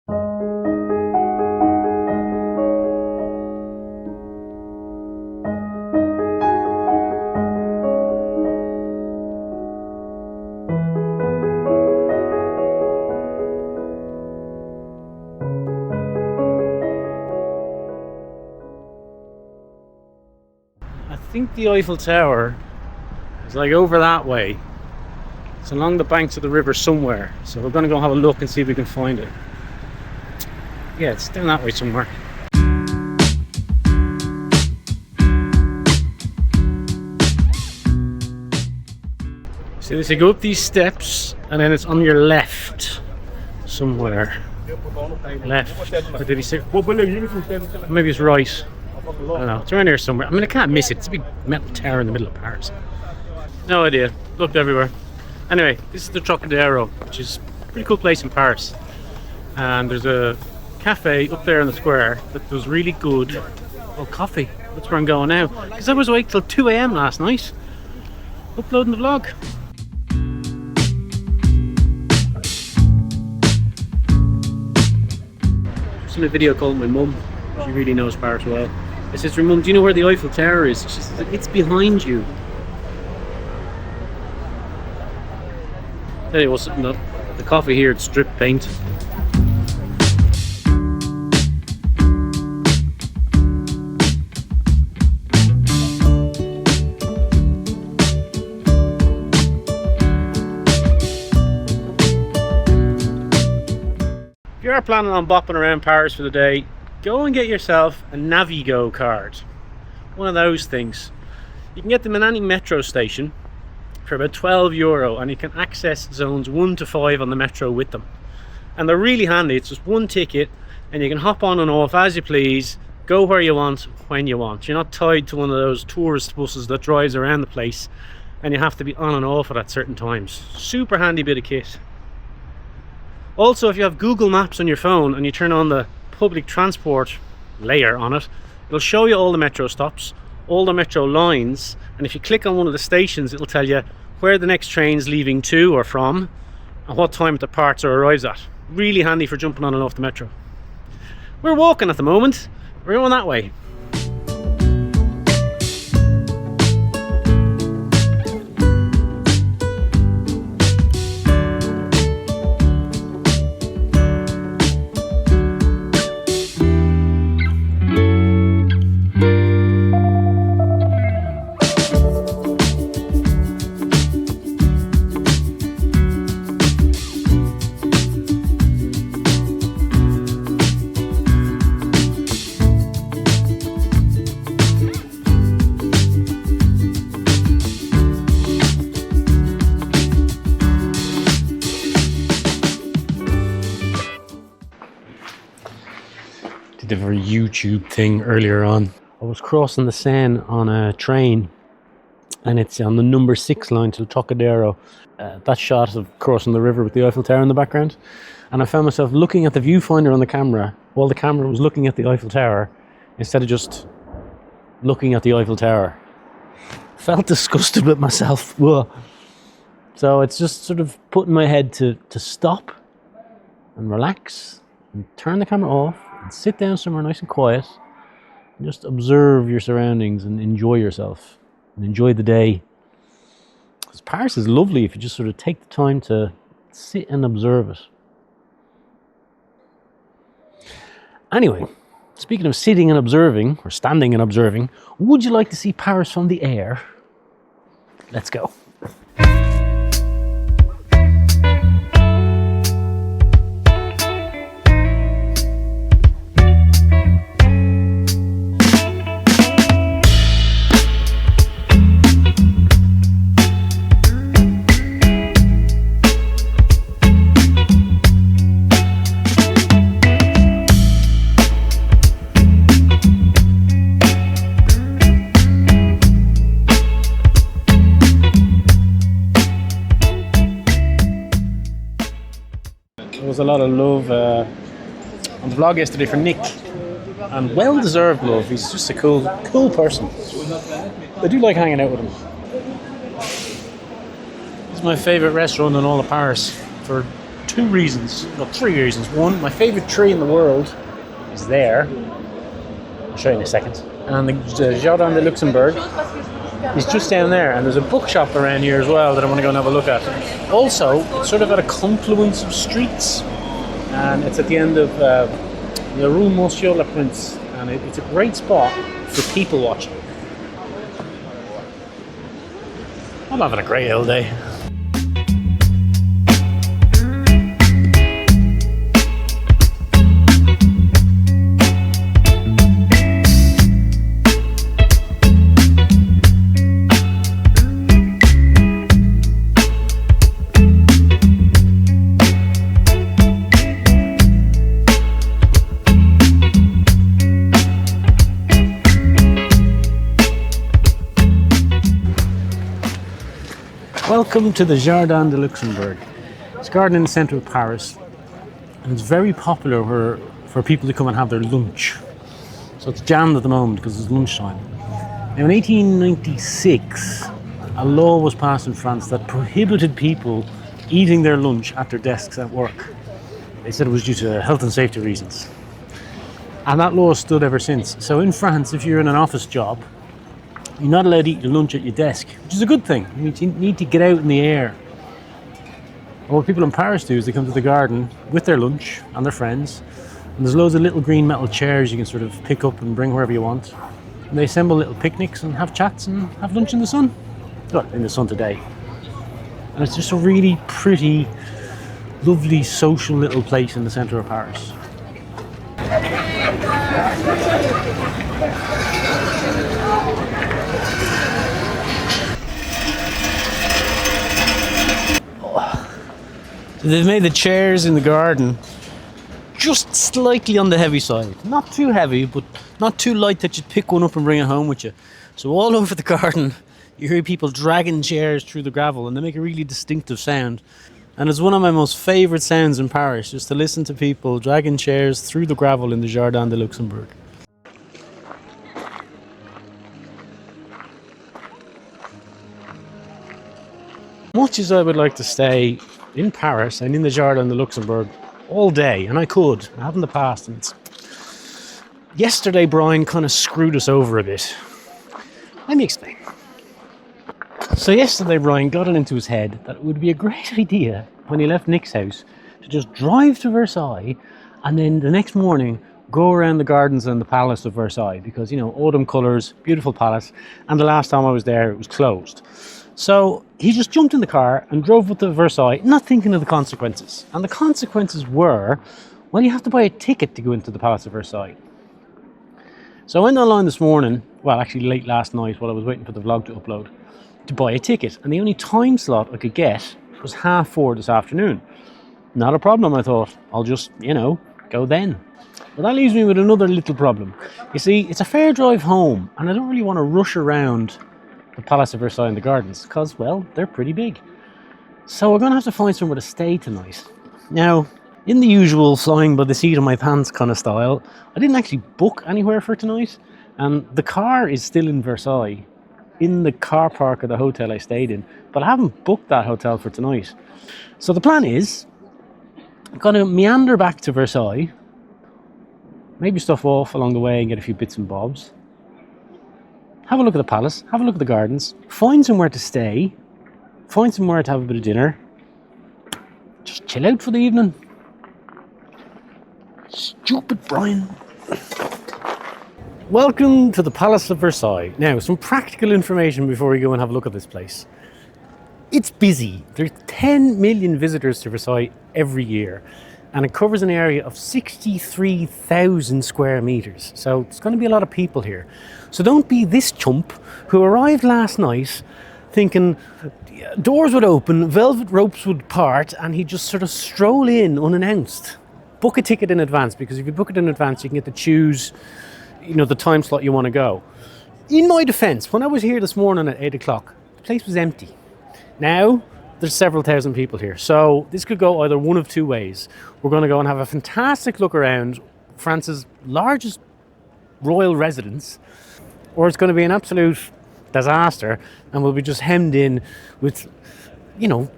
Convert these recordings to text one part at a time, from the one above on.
I think the Eiffel Tower is like over that way. It's along the banks of the river somewhere. So we're going to go have a look and see if we can find it. Yeah, it's down that way somewhere. So you go up these steps and then it's on your left somewhere. Left. What did he say? Maybe it's right. I don't know. It's around here somewhere. I mean, I can't miss it. It's a big metal tower in the middle of Paris. No idea. Looked everywhere. Anyway, this is the Trocadero, which is a pretty cool place in Paris. And there's a cafe up there in the square that does really good coffee. That's where I'm going now. Because I was awake till 2 a.m. last night, uploading the vlog. Just in a video called my mum. She really knows Paris well. I said to her, Mum, do you know where the Eiffel Tower is? She says, it's behind you. Tell you what's the coffee here, it's drip paint. If you are planning on bopping around Paris for the day, go and get yourself a Navigo card. One of those things. You can get them in any metro station for about €12 and you can access zones 1 to 5 on the metro with them. And they're really handy. It's just one ticket and you can hop on and off as you please, go where you want, when you want. You're not tied to one of those tourist buses that drives around the place and you have to be on and off at certain times. Super handy bit of kit. Also, if you have Google Maps on your phone and you turn on the public transport layer on it, it'll show you all the metro stops, all the metro lines, and if you click on one of the stations it'll tell you where the next train's leaving to or from and what time it departs or arrives at. Really handy for jumping on and off the metro. We're walking at the moment, we're going that way. Did a very YouTube thing earlier on. I was crossing the Seine on a train and it's on the number 6 line to the Trocadero. That shot of crossing the river with the Eiffel Tower in the background, and I found myself looking at the viewfinder on the camera while the camera was looking at the Eiffel Tower instead of just looking at the Eiffel Tower. Felt disgusted with myself. Whoa. So it's just sort of putting my head to stop and relax and turn the camera off and sit down somewhere nice and quiet and just observe your surroundings and enjoy yourself and enjoy the day. Because Paris is lovely if you just sort of take the time to sit and observe it. Anyway, speaking of sitting and observing, or standing and observing, would you like to see Paris from the air? Let's go. There was a lot of love on the vlog yesterday for Nick, and well-deserved love. He's just a cool person. I do like hanging out with him. It's my favourite restaurant in all of Paris for two reasons, no, three reasons. One, my favourite tree in the world is there. I'll show you in a second. And the Jardin du Luxembourg is just down there. And there's a bookshop around here as well that I want to go and have a look at. Also, it's sort of at a confluence of streets. And it's at the end of the Rue Monsieur le Prince. And it's a great spot for people watching. I'm having a great old day. Welcome to the Jardin du Luxembourg. It's a garden in the centre of Paris, and it's very popular for people to come and have their lunch. So it's jammed at the moment because it's lunchtime. Now in 1896, a law was passed in France that prohibited people eating their lunch at their desks at work. They said it was due to health and safety reasons. And that law has stood ever since. So in France, if you're in an office job, you're not allowed to eat your lunch at your desk, which is a good thing. You need to get out in the air. And what people in Paris do is they come to the garden with their lunch and their friends, and there's loads of little green metal chairs you can sort of pick up and bring wherever you want. And they assemble little picnics and have chats and have lunch in the sun. Well, in the sun today. And it's just a really pretty, lovely, social little place in the centre of Paris. They've made the chairs in the garden just slightly on the heavy side. Not too heavy, but not too light that you'd pick one up and bring it home with you. So all over the garden, you hear people dragging chairs through the gravel, and they make a really distinctive sound. And it's one of my most favourite sounds in Paris, just to listen to people dragging chairs through the gravel in the Jardin du Luxembourg. Much as I would like to stay in Paris and in the Jardin du Luxembourg all day, and I could, I have in the past, and yesterday Brian kind of screwed us over a bit. Let me explain. So yesterday Brian got it into his head that it would be a great idea when he left Nick's house to just drive to Versailles and then the next morning go around the gardens and the palace of Versailles, because, you know, autumn colours, beautiful palace, and the last time I was there it was closed. So he just jumped in the car and drove up to Versailles, not thinking of the consequences. And the consequences were, well, you have to buy a ticket to go into the Palace of Versailles. So I went online this morning, well, actually late last night while I was waiting for the vlog to upload, to buy a ticket. And the only time slot I could get was 4:30 this afternoon. Not a problem, I thought. I'll just, go then. But that leaves me with another little problem. You see, it's a fair drive home, and I don't really want to rush around the Palace of Versailles and the gardens, because, well, they're pretty big. So we're going to have to find somewhere to stay tonight. Now, in the usual flying by the seat of my pants kind of style, I didn't actually book anywhere for tonight, and the car is still in Versailles, in the car park of the hotel I stayed in, but I haven't booked that hotel for tonight. So the plan is, I'm going to meander back to Versailles, maybe stuff off along the way and get a few bits and bobs, have a look at the palace, have a look at the gardens, find somewhere to stay, find somewhere to have a bit of dinner, just chill out for the evening. Stupid Brian. Welcome to the Palace of Versailles. Now, some practical information before we go and have a look at this place. It's busy. There's 10 million visitors to Versailles every year, and it covers an area of 63,000 square meters. So there's going to be a lot of people here. So don't be this chump who arrived last night thinking doors would open, velvet ropes would part, and he'd just sort of stroll in unannounced. Book a ticket in advance, because if you book it in advance, you can get to choose, the time slot you want to go. In my defense, when I was here this morning at 8 o'clock, the place was empty. Now, there's several thousand people here. So this could go either one of two ways. We're going to go and have a fantastic look around France's largest royal residence, or it's going to be an absolute disaster and we'll be just hemmed in with,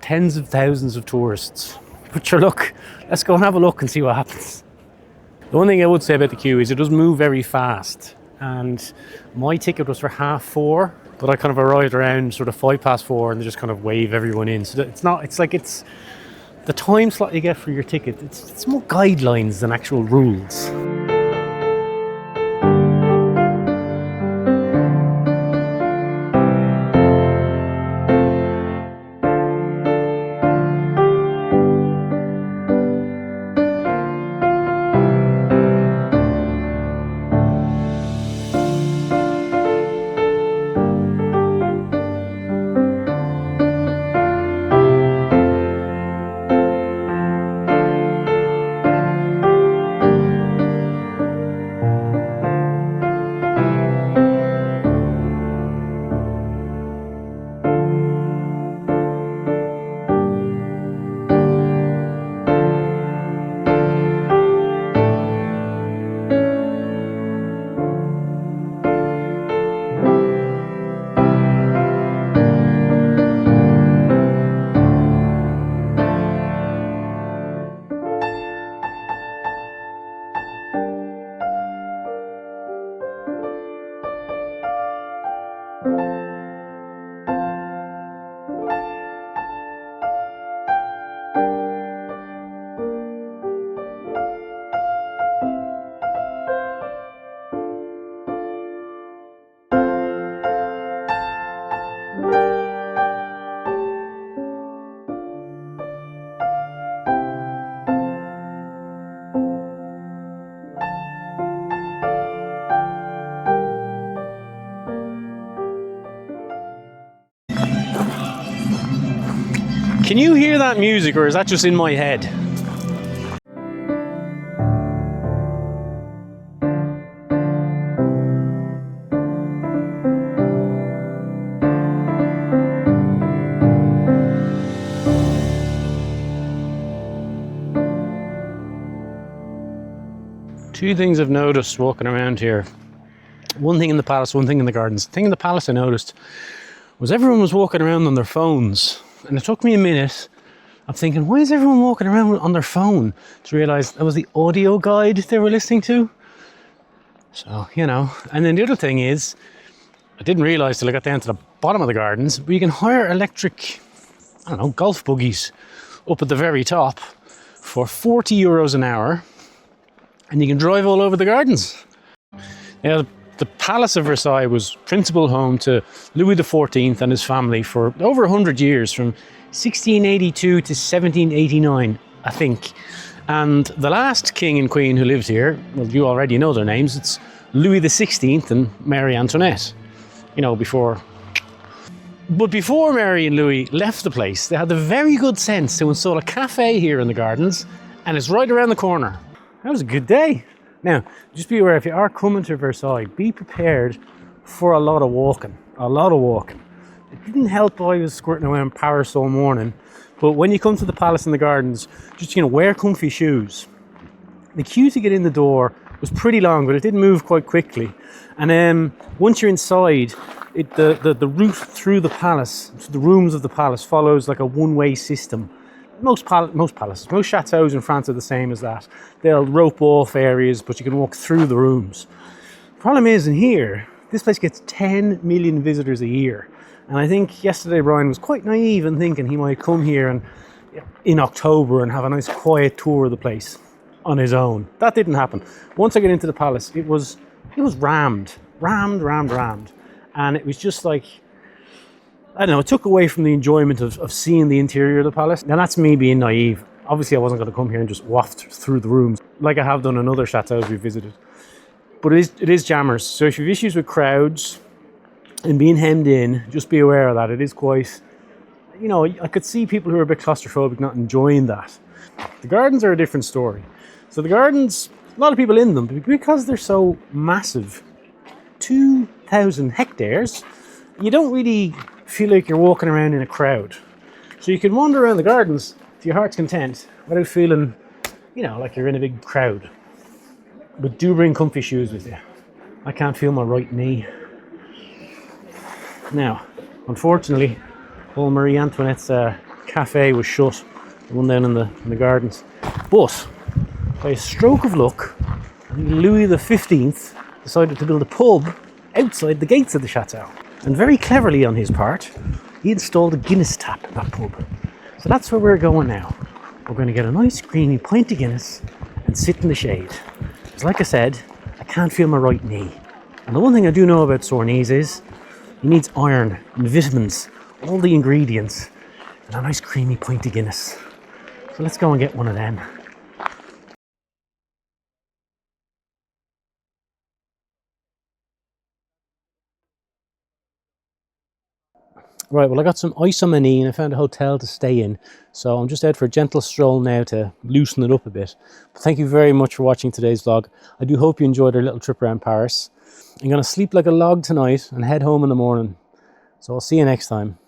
tens of thousands of tourists But sure, look, let's go and have a look and see what happens. The one thing I would say about the queue is it does move very fast. And my ticket was for 4:30, but I kind of arrived around sort of 4:05 and they just kind of wave everyone in. So it's like the time slot you get for your ticket. It's more guidelines than actual rules. Can you hear that music, or is that just in my head? Two things I've noticed walking around here. One thing in the palace, one thing in the gardens. The thing in the palace I noticed was everyone was walking around on their phones. And it took me a minute. I'm thinking, why is everyone walking around on their phone? To realise that was the audio guide they were listening to. So, you know. And then the other thing is, I didn't realise till I got down to the bottom of the gardens, but you can hire electric, I don't know, golf buggies up at the very top for €40 an hour. And you can drive all over the gardens. Now, the Palace of Versailles was principal home to Louis XIV and his family for over 100 years, from 1682 to 1789, I think. And the last king and queen who lived here, well, you already know their names. It's Louis XVI and Mary Antoinette. You know, before. But before Mary and Louis left the place, they had the very good sense to install a cafe here in the gardens, and it's right around the corner. That was a good day. Now, just be aware, if you are coming to Versailles, be prepared for a lot of walking. A lot of walking. It didn't help I was squirting around Paris all morning, but when you come to the palace and the gardens, just, wear comfy shoes. The queue to get in the door was pretty long, but it did move quite quickly. And then once you're inside, the route through the palace, to the rooms of the palace, follows like a one-way system. Most palaces, most chateaus in France are the same as that. They'll rope off areas, but you can walk through the rooms. The problem is, in here, this place gets 10 million visitors a year. And I think yesterday Brian was quite naive in thinking he might come here and in October and have a nice quiet tour of the place on his own. That didn't happen. Once I get into the palace, it was rammed. And it was just like, I don't know, it took away from the enjoyment of seeing the interior of the palace. Now, that's me being naive. Obviously, I wasn't going to come here and just waft through the rooms like I have done in other chateaus we've visited. But it is jammers. So if you have issues with crowds and being hemmed in, just be aware of that. It is quite, I could see people who are a bit claustrophobic not enjoying that. The gardens are a different story. So the gardens, a lot of people in them, because they're so massive, 2,000 hectares, you don't really feel like you're walking around in a crowd. So you can wander around the gardens to your heart's content without feeling, like you're in a big crowd. But do bring comfy shoes with you. I can't feel my right knee. Now, unfortunately, old Marie Antoinette's cafe was shut the one down in the gardens. But by a stroke of luck, I think Louis XV decided to build a pub outside the gates of the chateau. And very cleverly on his part, he installed a Guinness tap in that pub. So that's where we're going now. We're going to get a nice creamy pint of Guinness and sit in the shade. Because like I said, I can't feel my right knee. And the one thing I do know about sore knees is he needs iron and vitamins, all the ingredients, and a nice creamy pint of Guinness. So let's go and get one of them. Right, well I got some ice on my knee and I found a hotel to stay in. So I'm just out for a gentle stroll now to loosen it up a bit. But thank you very much for watching today's vlog. I do hope you enjoyed our little trip around Paris. I'm going to sleep like a log tonight and head home in the morning. So I'll see you next time.